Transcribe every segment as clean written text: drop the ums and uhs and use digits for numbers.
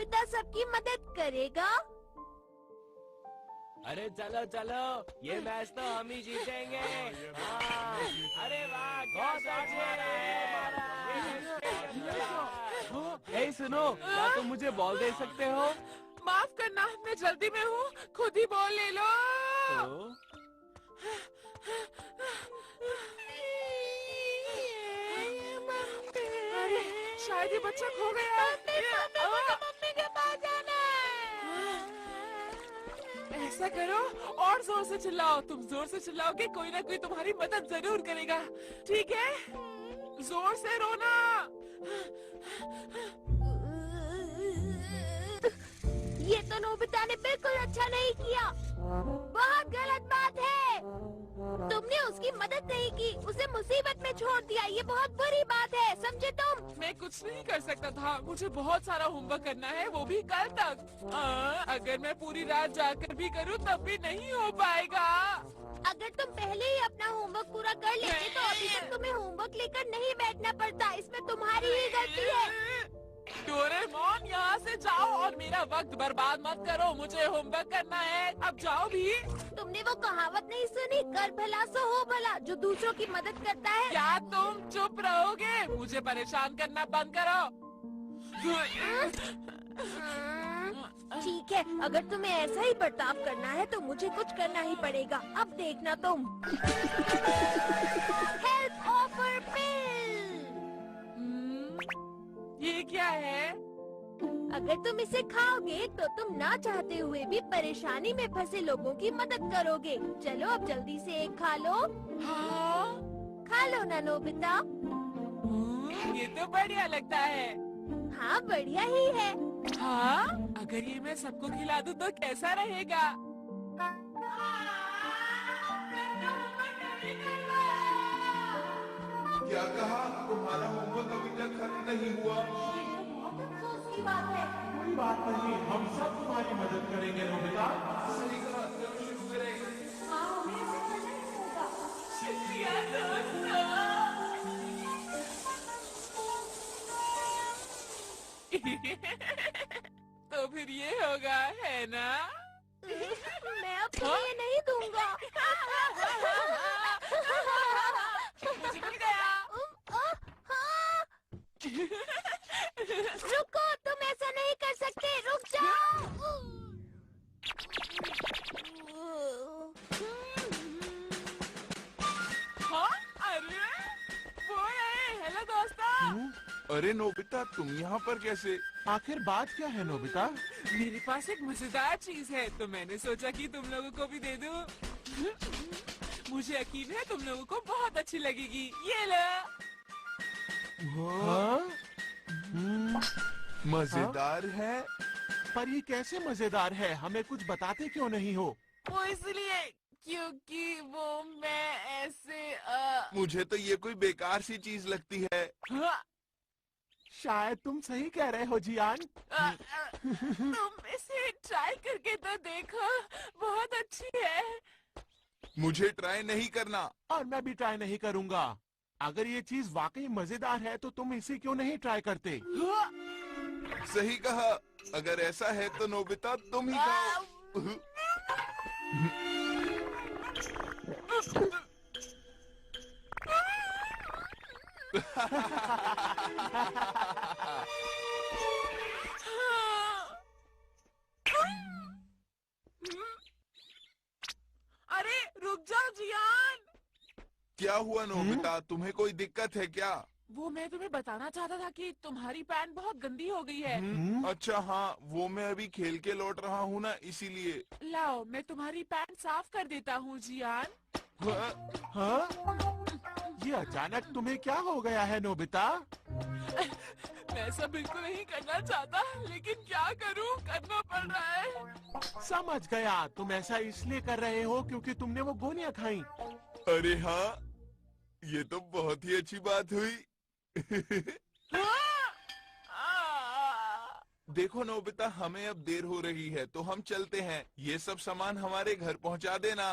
Nobita सबकी मदद करेगा। अरे चलो चलो, ये मैच तो हम ही जीतेंगे। हाँ, अरे वाह, क्या शॉट मारा है। ए सुनो, क्या तुम मुझे बॉल दे सकते हो? माफ करना, मैं जल्दी में हूँ, खुद ही बॉल ले लो। अरे शायद ये बच्चा खो गया। मम्मी के पास जाना है। ऐसा करो, और जोर से चिल्लाओ। तुम जोर से चिल्लाओगे, कोई ना कोई तुम्हारी मदद जरूर करेगा, ठीक है? जोर से रोना। ये तो नोबिता ने बिल्कुल अच्छा नहीं किया। बहुत गलत बात है। तुमने उसकी मदद नहीं की, उसे मुसीबत में छोड़ दिया। ये बहुत बुरी बात है, समझे तुम? मैं कुछ नहीं कर सकता था, मुझे बहुत सारा होमवर्क करना है, वो भी कल तक। अगर मैं पूरी रात जाकर भी करूँ तब भी नहीं हो पाएगा। अगर तुम पहले ही अपना होमवर्क पूरा कर लेते तो अभी तक तुम्हें होमवर्क लेकर नहीं बैठना पड़ता। इसमें तुम्हारी ही गलती है। डोरेमोन, यहाँ से जाओ और मेरा वक्त बर्बाद मत करो। मुझे होमवर्क करना है, अब जाओ भी। तुमने वो कहावत नहीं सुनी, कर भला सो हो भला, जो दूसरों की मदद करता है। क्या तुम चुप रहोगे? मुझे परेशान करना बंद करो। ठीक है, अगर तुम्हें ऐसा ही बर्ताव करना है तो मुझे कुछ करना ही पड़ेगा। अब देखना तुम। हेल्प ऑफर पिल। ये क्या है? अगर तुम इसे खाओगे तो तुम ना चाहते हुए भी परेशानी में फंसे लोगों की मदद करोगे। चलो अब जल्दी से एक खा लो। हाँ? खा लो ना नोबिता। ये तो बढ़िया लगता है। हाँ, बढ़िया ही है। हाँ? अगर ये मैं सबको खिला दूँ तो कैसा रहेगा? क्या कहा? तुम्हारा होमवर्क अभी तक खत्म नहीं हुआ? बहुत अफसोस की बात है। कोई बात नहीं, हम सब तुम्हारी मदद करेंगे नोबिता। सही कहा, चलो शुरू करें। हाँ, हमें इसे करना ही होगा। शुक्रिया दोस्तों। तो फिर ये होगा, है ना? मैं अब तुम्हें ये नहीं दूंगा। मुझे मिल गया। रुको, तुम ऐसा नहीं कर सकते, रुक जाओ। हाँ? अरे वो है। हेलो दोस्तों। अरे नोबिता, तुम यहाँ पर कैसे? आखिर बात क्या है नोबिता? मेरे पास एक मजेदार चीज है, तो मैंने सोचा कि तुम लोगों को भी दे दूं। मुझे यकीन है तुम लोगों को बहुत अच्छी लगेगी। ये लो। हाँ? मजेदार है? पर ये कैसे मजेदार है? हमें कुछ बताते क्यों नहीं हो? वो इसलिए क्योंकि वो मैं ऐसे मुझे तो ये कोई बेकार सी चीज लगती है। हाँ, शायद तुम सही कह रहे हो जियान। तुम इसे ट्राई करके तो देखो, बहुत अच्छी है। मुझे ट्राई नहीं करना। और मैं भी ट्राई नहीं करूंगा। अगर ये चीज वाकई मजेदार है तो तुम इसे क्यों नहीं ट्राई करते? सही कहा। अगर ऐसा है तो नोबिता तुम ही खाओ। अरे रुक जाओ जियान। क्या हुआ नोबिता? तुम्हें कोई दिक्कत है क्या? वो मैं तुम्हें बताना चाहता था कि तुम्हारी पैंट बहुत गंदी हो गई है। अच्छा हाँ, वो मैं अभी खेल के लौट रहा हूँ ना, इसीलिए। लाओ, मैं तुम्हारी पैंट साफ कर देता हूँ जियान। हाँ? ये अचानक तुम्हें क्या हो गया है नोबिता? मैं ऐसा बिल्कुल नहीं करना चाहता, लेकिन क्या करूँ, करना पड़ रहा है। समझ गया, तुम ऐसा इसलिए कर रहे हो क्योंकि तुमने वो गोलियां खाई। अरे हाँ, ये तो बहुत ही अच्छी बात हुई। देखो नोबिता, हमें अब देर हो रही है तो हम चलते हैं। ये सब सामान हमारे घर पहुंचा देना,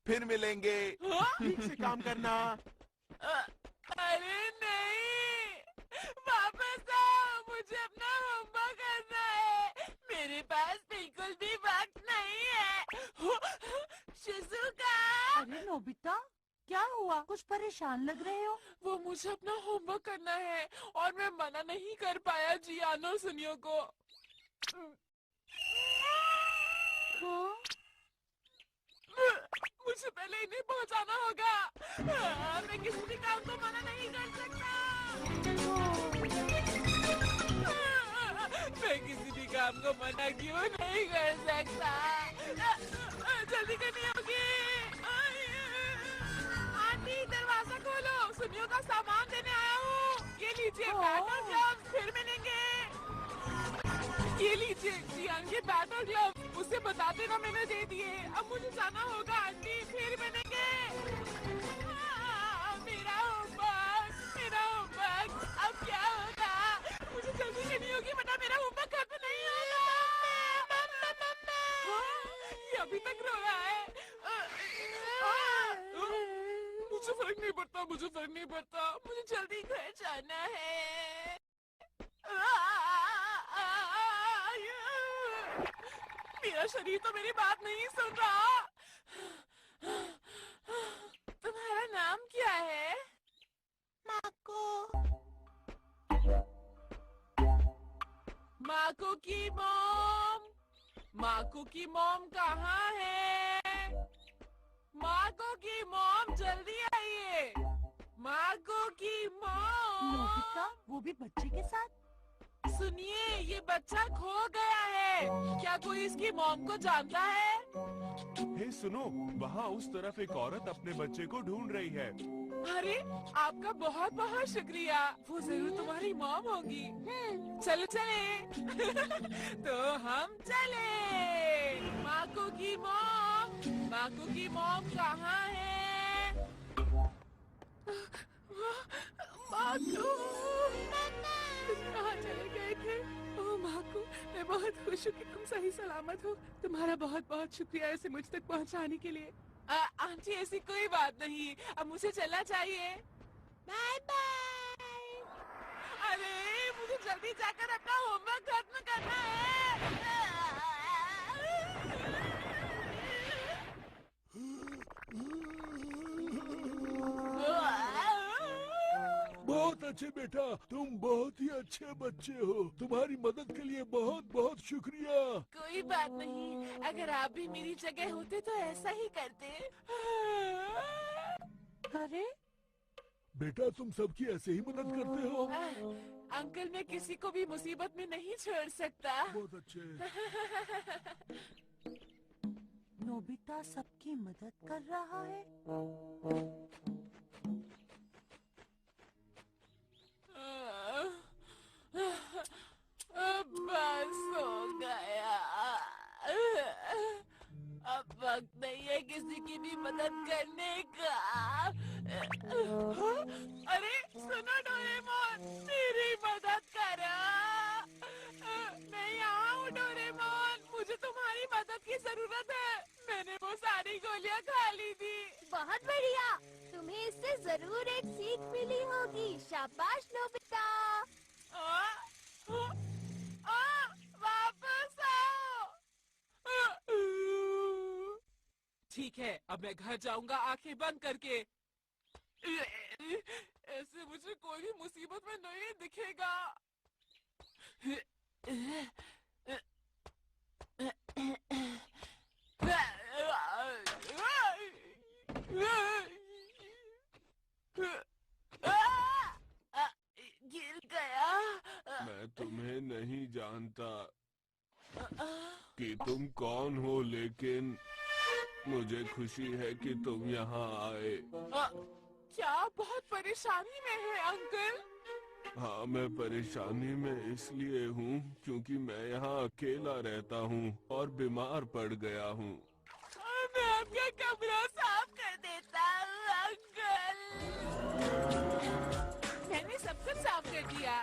फिर मिलेंगे। ठीक से काम करना। अरे नहीं, वापस आओ, मुझे अपना होमवर्क करना है। मेरे पास बिल्कुल भी वक्त नहीं है। शिजुका, अरे नोबिता, क्या हुआ? कुछ परेशान लग रहे हो। वो मुझे अपना होमवर्क करना है और मैं मना नहीं कर पाया जियानो और सुनियो को। हाँ? मुझे पहले इन्हें पहुंचाना होगा। मैं किसी भी काम को मना नहीं कर सकता। मैं किसी भी काम को मना क्यों नहीं कर सकता? जल्दी करनी होगी। आंटी, दरवाजा खोलो, सुनियो का सामान देने आया हूँ। ये लीजिए बैट और ग्लव्स, फिर मिलेंगे। ये लीजिए जियान के बैट और ग्लव्स, उसे बता देना मैंने दे दिए। अब मुझे जाना होगा आंटी, फिर मिलेंगे। मेरा होमवर्क अब क्या होगा? मुझे जल्दी करनी होगी वरना मेरा होमवर्क खत्म नहीं होगा। ये अभी तक रो रहा है। मुझे फर्क नहीं पड़ता, मुझे जल्दी घर जाना है। मेरा शरीर तो मेरी बात नहीं सुन रहा। तुम्हारा नाम क्या है? माको। माको की मॉम कहाँ है? माको की मॉम जल्दी आइए। माको की मॉम। नोबिता, वो भी बच्चे के साथ? सुनिए, ये बच्चा खो गया है। क्या कोई इसकी मॉम को जानता है? हे सुनो, वहाँ उस तरफ एक औरत अपने बच्चे को ढूंढ रही है। अरे, आपका बहुत बहुत शुक्रिया। वो जरूर तुम्हारी मॉम होगी। चलो चले। तो हम चले। माको की मॉम कहाँ है? माको, तुम कहाँ चले गए थे? ओह माको, मैं बहुत खुश हूँ कि तुम सही सलामत हो। तुम्हारा बहुत बहुत शुक्रिया इसे मुझ तक पहुँचाने के लिए। आंटी, ऐसी कोई बात नहीं, अब मुझे चलना चाहिए। Bye bye. अरे, मुझे जल्दी जाकर अपना होमवर्क खत्म करना है। बहुत अच्छे बेटा, तुम बहुत ही अच्छे बच्चे हो। तुम्हारी मदद के लिए बहुत बहुत शुक्रिया। कोई बात नहीं, अगर आप भी मेरी जगह होते तो ऐसा ही करते। अरे बेटा, तुम सबकी ऐसे ही मदद करते हो। अंकल, मैं किसी को भी मुसीबत में नहीं छोड़ सकता। बहुत अच्छे। नोबिता सबकी मदद कर रहा है। बस हो गया। अब वक्त नहीं है किसी की भी मदद करने का। अरे सुनो डोरेमोन, मेरी मदद करो। मैं यहाँ हूँ डोरेमोन, मुझे तुम्हारी मदद की जरूरत है। मैंने वो सारी गोलियाँ खा ली थी। बहुत बढ़िया, तुम्हें इससे जरूर एक सीख मिली होगी। शाबाश नोबिता। वापस आओ। ठीक है, अब मैं घर जाऊंगा आंखें बंद करके। ऐसे मुझे कोई भी मुसीबत में नहीं दिखेगा। गिर गया। मैं तुम्हें नहीं जानता कि तुम कौन हो, लेकिन मुझे खुशी है कि तुम यहाँ आए। क्या बहुत परेशानी में है अंकल? हाँ, मैं परेशानी में इसलिए हूँ क्योंकि मैं यहाँ अकेला रहता हूँ और बीमार पड़ गया हूँ। मैं आपका कमरा साफ कर देता हूँ अंकल। मैंने सब कुछ साफ कर दिया।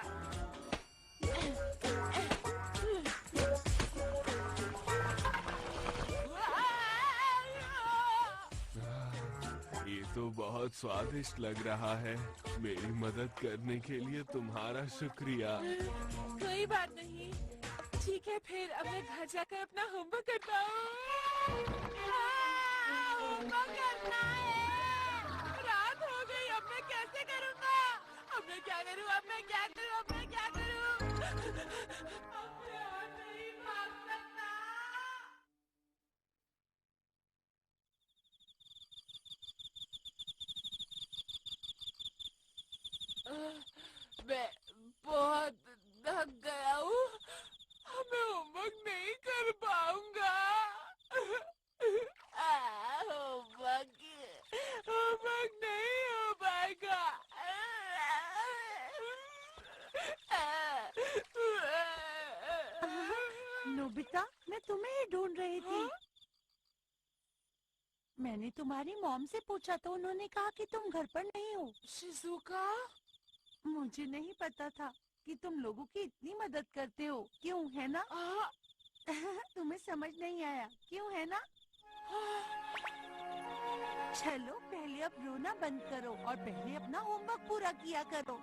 ये तो बहुत स्वादिष्ट लग रहा है। मेरी मदद करने के लिए तुम्हारा शुक्रिया। कोई बात नहीं, ठीक है, फिर अब मैं घर जाकर अपना होमवर्क करता हूँ। होमवर्क करना है। रात हो गई, अब मैं कैसे करूँगा? अब मैं क्या करूँ? अब मैं क्या करूँ? अब मैं क्या करूँ? अब मैं और नहीं भाग सकता। मैं बहुत थक गया हूँ। अब मैं होमवर्क नहीं कर पाऊंगा। होमवर्क नहीं हो पाएगा। नोबिता, मैं तुम्हें ही ढूंढ रही थी। हाँ? मैंने तुम्हारी मॉम से पूछा तो उन्होंने कहा कि तुम घर पर नहीं हो। शिजुका? मुझे नहीं पता था कि तुम लोगों की इतनी मदद करते हो। क्यों, है ना? तुम्हें समझ नहीं आया, क्यों, है ना? चलो पहले अब रोना बंद करो और पहले अपना होमवर्क पूरा किया करो।